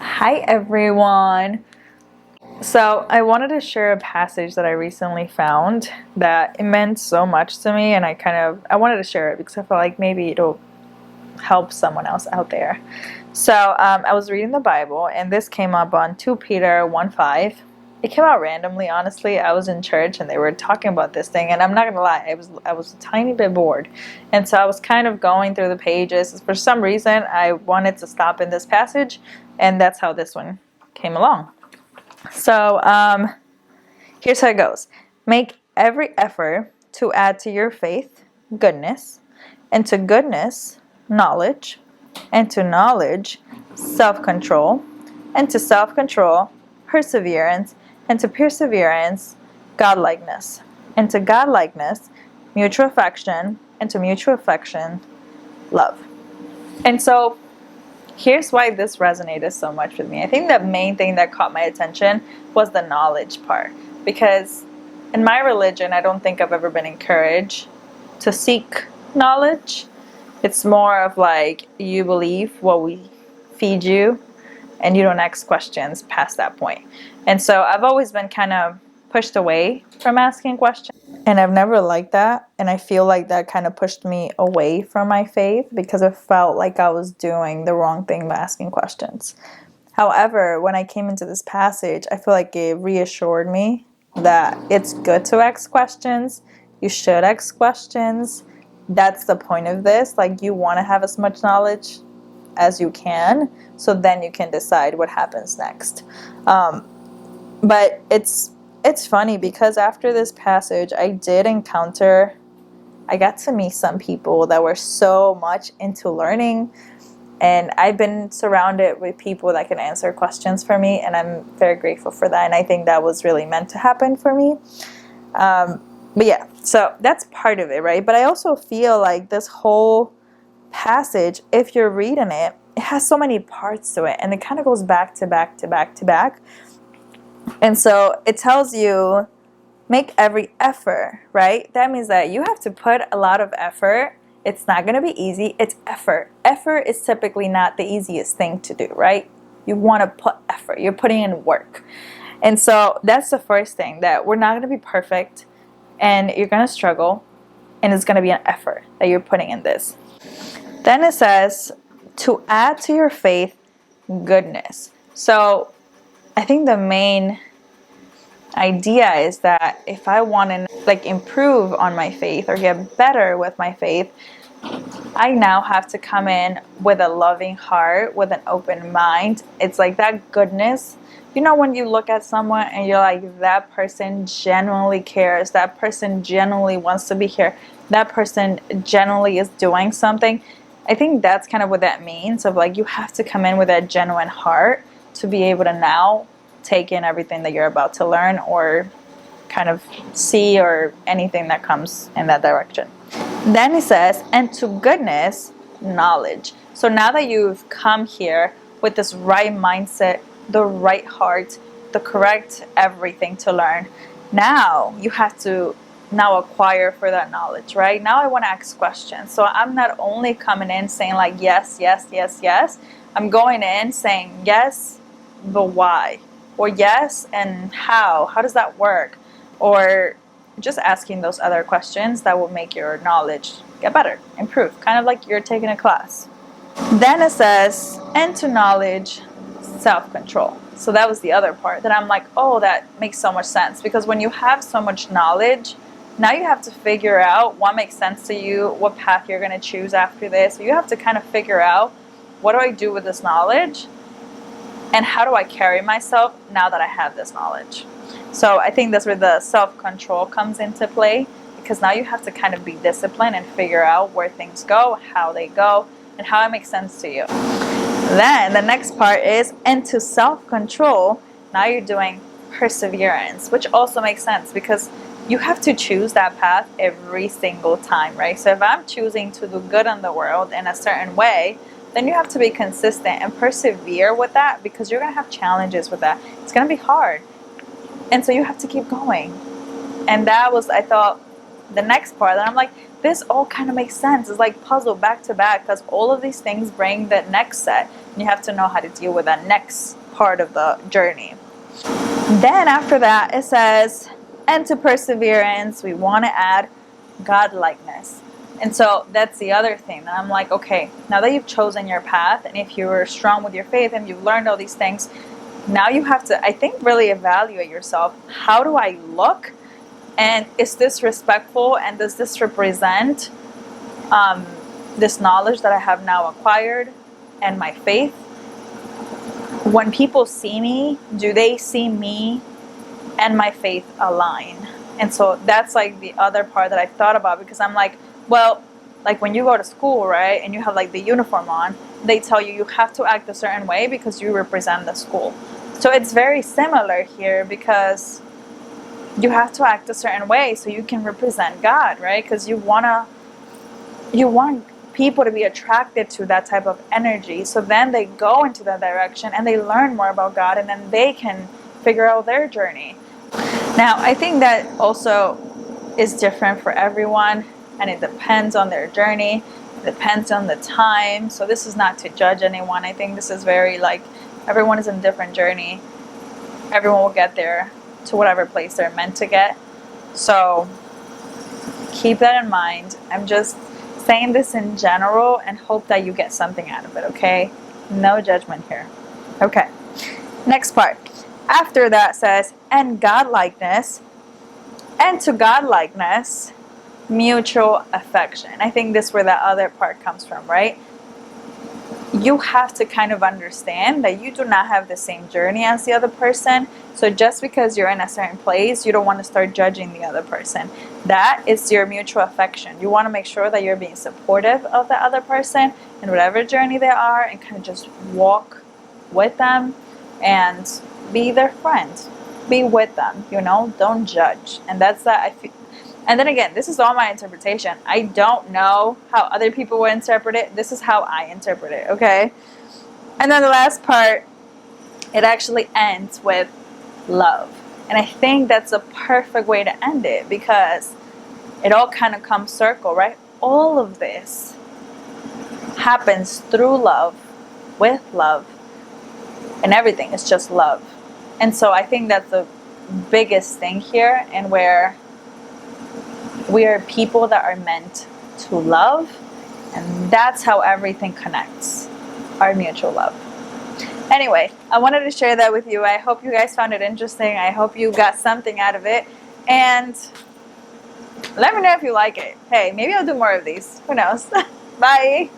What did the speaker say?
Hi everyone. So I wanted to share a passage that I recently found that it meant so much to me, and I wanted to share it because I felt like maybe it'll help someone else out there. So I was reading the Bible, and this came up on 2 Peter 1:5. It came out randomly, honestly. I was in church and they were talking about this thing, and I'm not gonna lie, I was a tiny bit bored, and so I was kind of going through the pages. For some reason, I wanted to stop in this passage, and that's how this one came along. So here's how it goes: make every effort to add to your faith goodness, and to goodness knowledge, and to knowledge self-control, and to self-control perseverance, and to perseverance godlikeness, and to godlikeness mutual affection, and to mutual affection love. And so here's why this resonated so much with me. I think the main thing that caught my attention was the knowledge part, because in my religion I don't think I've ever been encouraged to seek knowledge. It's more of like you believe what we feed you and you don't ask questions past that point. And so I've always been kind of pushed away from asking questions. And I've never liked that. And I feel like that kind of pushed me away from my faith because it felt like I was doing the wrong thing by asking questions. However, when I came into this passage, I feel like it reassured me that it's good to ask questions. You should ask questions. That's the point of this. Like, you want to have as much knowledge as you can, so then you can decide what happens next. But it's funny because after this passage, I got to meet some people that were so much into learning, and I've been surrounded with people that can answer questions for me, and I'm very grateful for that, and I think that was really meant to happen for me. But yeah, so that's part of it, right? But I also feel like this whole passage, if you're reading it, it has so many parts to it, and it kind of goes back to back to back to back. And so it tells you, make every effort, right? That means that you have to put a lot of effort. It's not going to be easy. It's effort. Effort is typically not the easiest thing to do, right? You want to put effort. You're putting in work. And so that's the first thing, that we're not going to be perfect, and you're going to struggle, and it's going to be an effort that you're putting in this. Then it says to add to your faith goodness. So I think the main idea is that if I want to improve on my faith or get better with my faith, I now have to come in with a loving heart, with an open mind. It's like that goodness. You know, when you look at someone and you're like, that person genuinely cares, that person genuinely wants to be here, that person genuinely is doing something. I think that's kind of what that means, of like, you have to come in with that genuine heart to be able to now take in everything that you're about to learn or kind of see, or anything that comes in that direction. Then it says, and to goodness, knowledge. So now that you've come here with this right mindset, the right heart, the correct everything to learn, now you have to now acquire for that knowledge, right? Now I want to ask questions. So I'm not only coming in saying like, yes, yes, yes, yes. I'm going in saying, yes, but why? Or yes, and how? How does that work? Or just asking those other questions that will make your knowledge get better, improve, kind of like you're taking a class. Then it says, and to knowledge, self-control. So that was the other part that I'm like, oh, that makes so much sense, because when you have so much knowledge, now you have to figure out what makes sense to you, what path you're going to choose after this. So you have to kind of figure out, what do I do with this knowledge? And how do I carry myself now that I have this knowledge? So I think that's where the self-control comes into play, because now you have to kind of be disciplined and figure out where things go, how they go, and how it makes sense to you. Then the next part is, and to self-control, now you're doing perseverance, which also makes sense because you have to choose that path every single time, right? So if I'm choosing to do good in the world in a certain way, then you have to be consistent and persevere with that, because you're going to have challenges with that. It's going to be hard. And so you have to keep going. And that was, I thought, the next part, and I'm like, this all kind of makes sense. It's like puzzle back to back, because all of these things bring the next set, and you have to know how to deal with that next part of the journey. Then after that, it says, and to perseverance, we want to add godlikeness. And so that's the other thing. And I'm like, okay, now that you've chosen your path, and if you're strong with your faith and you've learned all these things, now you have to, I think, really evaluate yourself. How do I look? And is this respectful? And does this represent this knowledge that I have now acquired and my faith? When people see me, do they see me and my faith align? And so that's like the other part that I've thought about, because I'm like, well, like when you go to school, right, and you have like the uniform on, they tell you you have to act a certain way because you represent the school. So it's very similar here, because you have to act a certain way so you can represent God, right? Because you want people to be attracted to that type of energy. So then they go into that direction and they learn more about God, and then they can figure out their journey. Now, I think that also is different for everyone, and it depends on their journey. It depends on the time. So this is not to judge anyone. I think this is very like, everyone is in a different journey. Everyone will get there to whatever place they're meant to get. So keep that in mind. I'm just saying this in general and hope that you get something out of it, okay? No judgment here. Okay, next part. After that says, and godlikeness, and to godlikeness, mutual affection. I think this is where that other part comes from, right? You have to kind of understand that you do not have the same journey as the other person. So just because you're in a certain place, you don't want to start judging the other person. That is your mutual affection. You want to make sure that you're being supportive of the other person in whatever journey they are, and kind of just walk with them and be their friend. Be with them, don't judge. And that's that. I feel. And then again, this is all my interpretation. I don't know how other people will interpret it. This is how I interpret it, okay? And then the last part, it actually ends with love. And I think that's a perfect way to end it, because it all kind of comes circle, right? All of this happens through love, with love, and everything is just love. And so I think that's the biggest thing here, and where we are people that are meant to love, and that's how everything connects, our mutual love. Anyway, I wanted to share that with you. I hope you guys found it interesting. I hope you got something out of it, and let me know if you like it. Hey, maybe I'll do more of these. Who knows? Bye.